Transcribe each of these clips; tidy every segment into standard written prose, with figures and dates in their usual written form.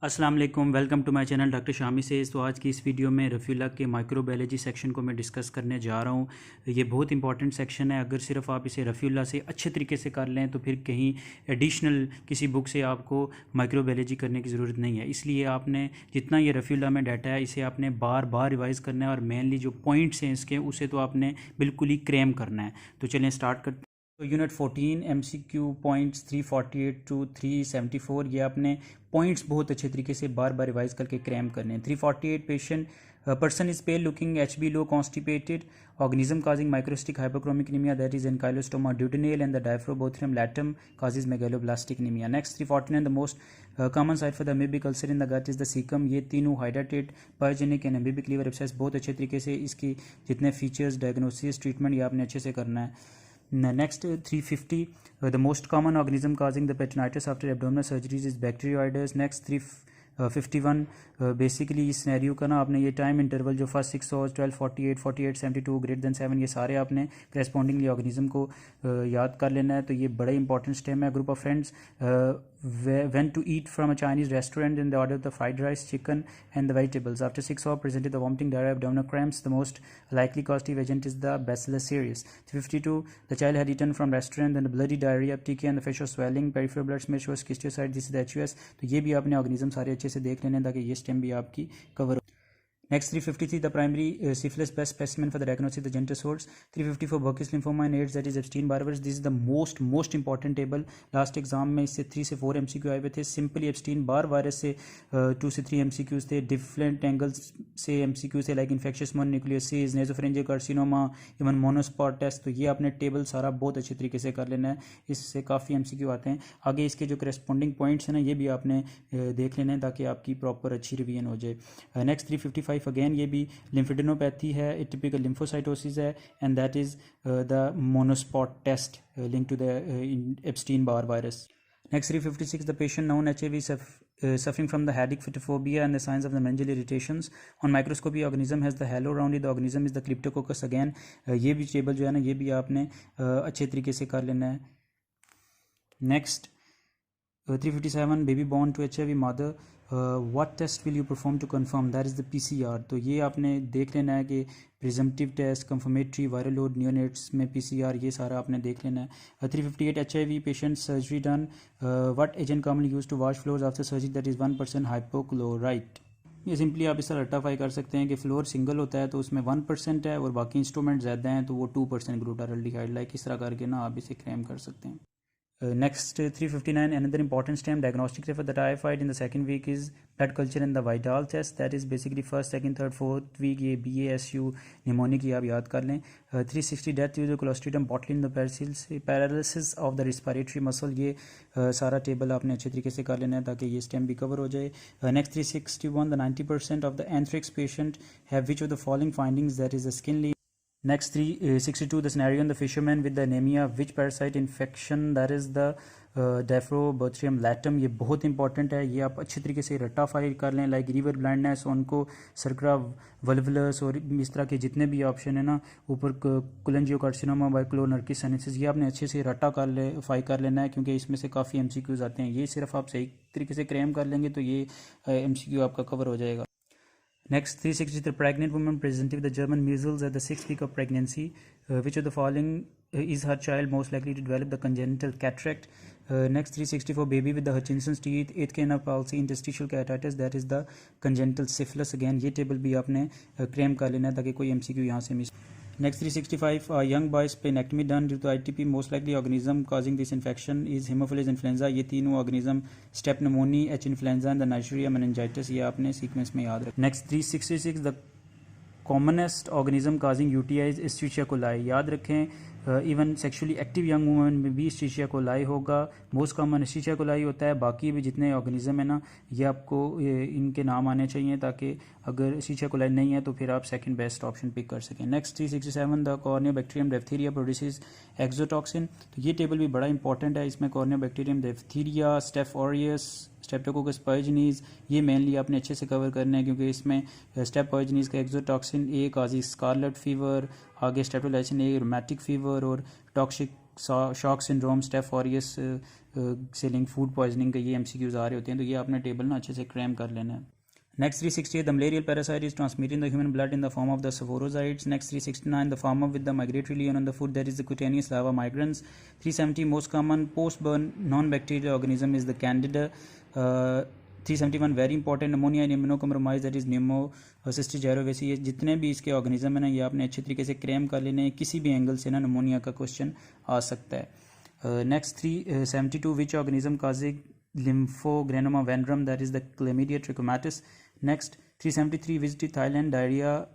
अस्सलाम वालेकुम, welcome to my channel doctor Shami से। तो आज की इस वीडियो में रफ़ीउल्लाह के माइक्रोबायोलॉजी सेक्शन को मैं डिस्कस करने जा रहा हूँ। ये बहुत इंपॉर्टेंट सेक्शन है। अगर सिर्फ आप इसे रफ़ीउल्लाह से अच्छे तरीके से कर लें तो फिर कहीं एडिशनल किसी बुक से आपको माइक्रोबायोलॉजी करने की ज़रूरत नहीं है। इसलिए आपने जितना ये रफ़ीउल्लाह में डाटा है इसे आपने बार बार रिवाइज़ करना है और मेनली जो पॉइंट्स हैं इसके उसे तो आपने बिल्कुल ही क्रैम करना है। तो चलें स्टार्ट करते हैं। तो यूनिट 14 MCQ पॉइंट्स 348 टू 374 ये आपने पॉइंट्स बहुत अच्छे तरीके से बार बार रिवाइज करके क्रैम करने हैं। 348 person is pail looking HB low constipated organism causing microcystic hyperchromic anemia that is ankylostoma duodenale and the diaphragmobothrium latum causes megaloblastic anemia. Next 349 the most common site for the amoebic ulcer in the gut is the cecum. ये तीनों hydrated pyogenic and amoebic liver abscess बहुत अच्छे तरीके से इसकी जितने features diagnosis treatment ये आपने अच्छे से करना है। Next 350 the most common organism causing the peritonitis after abdominal surgeries is bacteroides. Next 351 basically इस सिनेरियो का ना आपने ये टाइम इंटरवल जो फर्स्ट 6 hours 12 48 48 72 ग्रेटर देन 7 ये सारे आपने करेस्पॉन्डिंगली ऑर्गेनिज्म को याद कर लेना है। तो ये बड़ा इंपॉर्टेंट स्टेम है। Group of friends went to eat from a Chinese restaurant and they ordered the fried rice, chicken and the vegetables. After 6 hours presented the vomiting, diarrhea, abdominal cramps. The most likely causative agent is the Bacillus cereus. 352 the child had eaten from restaurant and the bloody diarrhea, petechiae and the facial swelling, peripheral blood smear shows schistocyte. This is the HUS. तो ये भी आपने organism सारे अच्छे से देख लेने ताकि ये स्टेम भी आपकी cover. Next 353 the primary syphilis best specimen for the diagnosis of the genital source. 354 Burkitt's lymphoma and AIDS that is Epstein-Barr virus. This is the most important table. Last exam में इससे 3 से 4 MCQ आए हुए थे। Simply Epstein-Barr virus से 2 से 3 MCQs थे। Different angles से MCQ से like infectious mononucleosis, nasopharyngeal carcinoma, even monospot test. तो ये आपने टेबल सारा बहुत अच्छे तरीके से कर लेना है। इससे काफ़ी MCQ आते हैं। आगे इसके जो करेस्पॉन्डिंग पॉइंट्स हैं ना ये भी आपने देख लेना है ताकि आपकी प्रॉपर अच्छी रिवीजन हो जाए। नेक्स्ट 355 अगेन ये भी लिम्फेडेनोपैथी है, टिपिकल लिम्फोसाइटोसिस है and that is the monospot test link to the Epstein Barr virus. Next 356 the patient known HIV suffering from the headache, photophobia and the signs of the meningeal irritations. On microscopy organism has the halo around it. The organism is the Cryptococcus again. ये भी table जो है ना ये भी आपने अच्छे तरीके से कर लेना है। Next 357 baby born to HIV mother, what test will you perform to confirm? That is the PCR. तो ये आपने देख लेना है कि presumptive test, confirmatory, viral load, neonates में PCR ये सारा आपने देख लेना है। 358 HIV patient surgery done, what agent commonly used to wash floors after surgery? That is 1% hypochlorite. ये सिंपली आप इस तरह रट्टाफाई कर सकते हैं कि फ्लोर सिंगल होता है तो उसमें 1% है और बाकी इंस्ट्रूमेंट ज़्यादा हैं तो वो 2% ग्लूटाराल्डिहाइड लाइक इस तरह करके ना आप इसे क्लेम कर सकते हैं। Next 359 another important stem diagnostic for the typhoid in the second week is blood culture and the Vidal test. That is basically first, second, third, fourth week ये BASU pneumonic ये आप याद कर लें। 360 death due to clostridium botulinum the paralysis of the respiratory muscle ये सारा table आपने अच्छे तरीके से कर लेना है ताकि ये स्टेम भी कवर हो जाए। Next 361 the 90% of the anthrax patient have which of the following findings? That is the skin lesion. Next 362 the scenario in the fisherman with the anemia, which parasite infection? That is the Diaphragmobothrium latum. ये बहुत important है, ये आप अच्छे तरीके से रट्टाफाई कर लें लाइक रिवर ब्लाइंडनेस, उनको सर्करा वल्वुलस और इस तरह के जितने भी ऑप्शन है ना ऊपर कोलेंजियोकार्सिनोमा, बाइक्लोनर्किस, ये आपने अच्छे से रट्टाफाई कर लेना है क्योंकि इसमें से काफ़ी MCQs आते हैं। ये सिर्फ आप सही तरीके से क्रैम कर लेंगे तो ये MCQ आपका कवर हो जाएगा। Next 360 the pregnant woman presenting with the German measles at the 6th week of pregnancy. Which of the following is her child most likely to develop the congenital cataract? Next 364 baby with the Hutchinson's teeth, 8th canal palsy, interstitial keratitis, that is the congenital syphilis. Again ये table भी आपने claim कर लेना है ताकि कोई MCQ यहाँ से miss. Next 365 young boy splenectomy done due to ITP. Most likely organism causing this infection is Haemophilus influenza. ये तीनों organism strep pneumoniae, H influenza and the Neisseria meningitis ये आपने सीक्वेंस में याद रखें। Next 366 the commonest organism causing UTI is Escherichia coli. याद रखें even sexually active young women में भी Escherichia coli होगा। मोस्ट कॉमन Escherichia coli होता है। बाकी भी जितने ऑर्गेनिज्म है ना ये आपको इनके नाम आने चाहिए ताकि अगर Escherichia coli नहीं है तो फिर आप सेकंड बेस्ट ऑप्शन पिक कर सकें। Next 367 the Corynebacterium diphtheriae produces exotoxin. तो ये टेबल भी बड़ा इंपॉर्टेंट है। इसमें Corynebacterium diphtheriae, Staph aureus, Streptococcus pyogenes ये मेनली आपने अच्छे से कवर करना है क्योंकि इसमें स्टेप पायोजेनिस का एक्सोटॉक्सिन ए काजी स्कारलेट फीवर, आगे स्टेप्टोलाइसिन ए रोमैटिक फीवर और toxic shock syndrome, staph aureus से लिंक फूड पॉइजनिंग के ये MCQs आ रहे होते हैं, तो ये आपने टेबल ना अच्छे से क्रैम कर लेना है. Next 368, the malarial parasite is transmitted in the human blood in the form of the sporozoites. Next 369, the farmer with the migratory lesion on the foot, that is the cutaneous larva migrans. 370, most common post-burn non-bacterial organism is the Candida. 371, very important, pneumonia in immunocompromised, that is pneumocystis gyrovesi. ये जितने भी इसके organism है ना, ये आपने अच्छे तरीके से क्रैम कर लेने हैं. किसी भी एंगल से ना निमोनिया का क्वेश्चन आ सकता है. Next 372, which organism causing lymphogranuloma venerum, that is the Chlamydia trachomatis. Next 373, visited Thailand, diarrhea,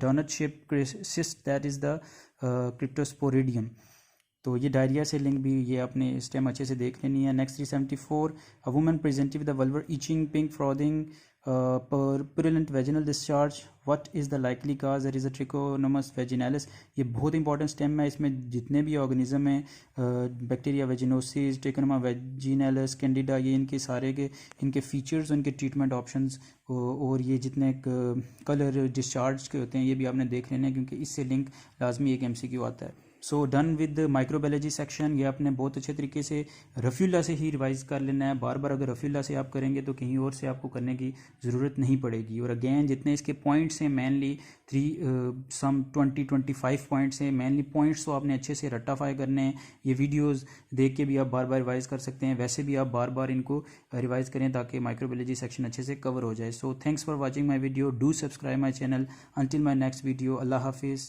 donut shaped cyst, that is the Cryptosporidium. तो ये डायरिया से लिंक भी ये आपने इस टाइम अच्छे से देख लेनी है. Next 374, a woman presented with the vulvar itching, pink frothing, purulent vaginal discharge. What is the likely cause? There is a trichomonas vaginalis. ये बहुत इंपॉर्टेंट स्टेम है. इसमें जितने भी ऑर्गेनिज्म हैं, बैक्टीरिया वेजिनोसिस, ट्रिकोनोमा वेजिनालिस, कैंडिडा, ये इनके सारे के इनके फीचर्स, उनके ट्रीटमेंट ऑप्शंस और ये जितने कलर डिस्चार्ज के होते हैं ये भी आपने देख लेना है, क्योंकि इससे लिंक लाजमी एक MCQ आता है. So done with microbiology section. ये आपने बहुत अच्छे तरीके से रफ़ीउल्लाह से ही रिवाइज कर लेना है. बार बार अगर रफ़ीउल्लाह से आप करेंगे तो कहीं और से आपको करने की ज़रूरत नहीं पड़ेगी. और अगेन जितने इसके पॉइंट्स हैं, मेनली 20-25 पॉइंट्स हैं. मेनली पॉइंट्स तो आपने अच्छे से रट्टाफाई करने हैं. ये वीडियोज़ देख के भी आप बार बार रिवाइज़ कर सकते हैं. वैसे भी आप बार बार इनको रिवाइज़ करें ताकि माइक्रोबायोलॉजी सेक्शन अच्छे से कवर हो जाए. So thanks for watching my video. Do subscribe my channel. Until my next video. अल्लाह हाफिज़.